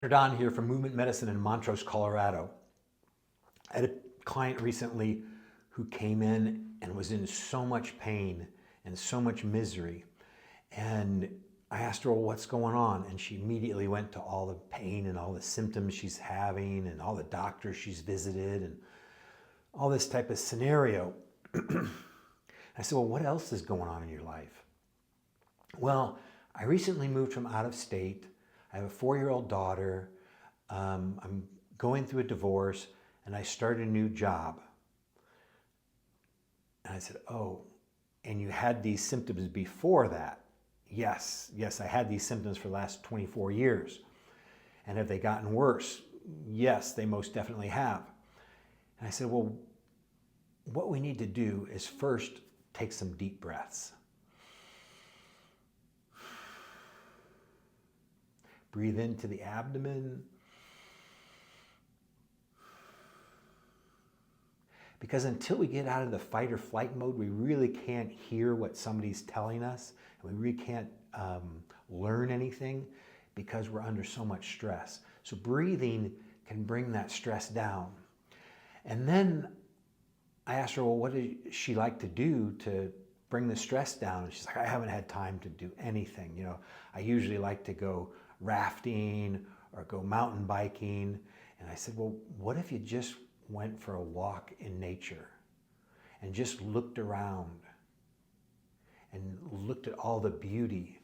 Don here from Movement Medicine in Montrose, Colorado. I had a client recently who came in and was in so much pain and so much misery. And I asked her, well, what's going on? And she immediately went to all the pain and all the symptoms she's having and all the doctors she's visited and all this type of scenario. I said, well, what else is going on in your life? Well, I recently moved from out of state. I have a 4-year-old daughter. I'm going through a divorce and I started a new job. And I said, oh, and you had these symptoms before that? Yes, I had these symptoms for the last 24 years. And have they gotten worse? Yes, they most definitely have. And I said, well, what we need to do is first take some deep breaths. Breathe into the abdomen. Because until we get out of the fight or flight mode, we really can't hear what somebody's telling us. And we really can't learn anything because we're under so much stress. So breathing can bring that stress down. And then I asked her, well, what does she like to do to bring the stress down? And she's like, I haven't had time to do anything. You know, I usually like to go rafting or go mountain biking. And I said, well, what if you just went for a walk in nature and just looked around and looked at all the beauty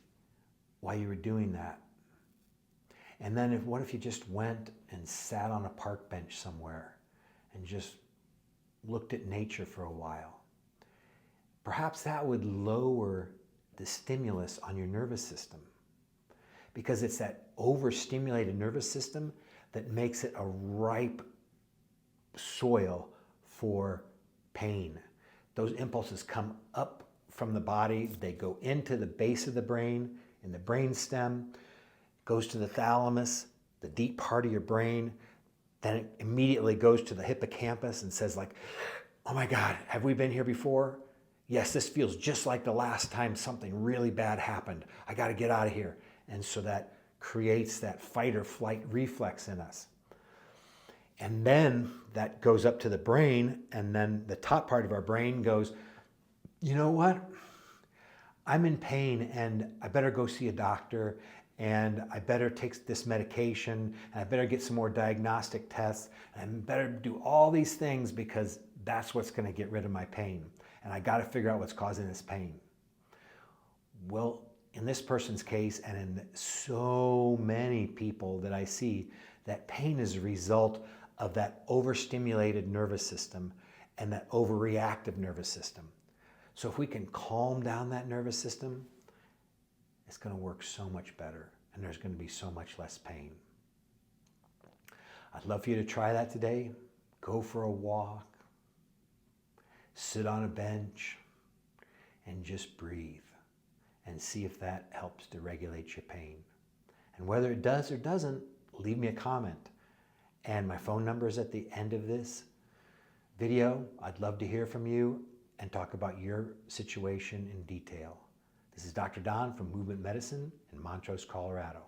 while you were doing that? And then what if you just went and sat on a park bench somewhere and just looked at nature for a while? Perhaps that would lower the stimulus on your nervous system, because it's that overstimulated nervous system that makes it a ripe soil for pain. Those impulses come up from the body, they go into the base of the brain, in the brain stem, goes to the thalamus, the deep part of your brain, then it immediately goes to the hippocampus and says like, oh my God, have we been here before? Yes, this feels just like the last time something really bad happened. I got to get out of here. And so that creates that fight or flight reflex in us. And then that goes up to the brain, and then the top part of our brain goes, you know what? I'm in pain and I better go see a doctor, and I better take this medication, and I better get some more diagnostic tests, and I better do all these things because that's what's going to get rid of my pain. And I got to figure out what's causing this pain. Well, in this person's case, and in so many people that I see, that pain is a result of that overstimulated nervous system and that overreactive nervous system. So if we can calm down that nervous system, it's going to work so much better, and there's going to be so much less pain. I'd love for you to try that today. Go for a walk, sit on a bench, and just breathe and see if that helps to regulate your pain. And whether it does or doesn't, leave me a comment. And my phone number is at the end of this video. I'd love to hear from you and talk about your situation in detail. This is Dr. Don from Movement Medicine in Montrose, Colorado.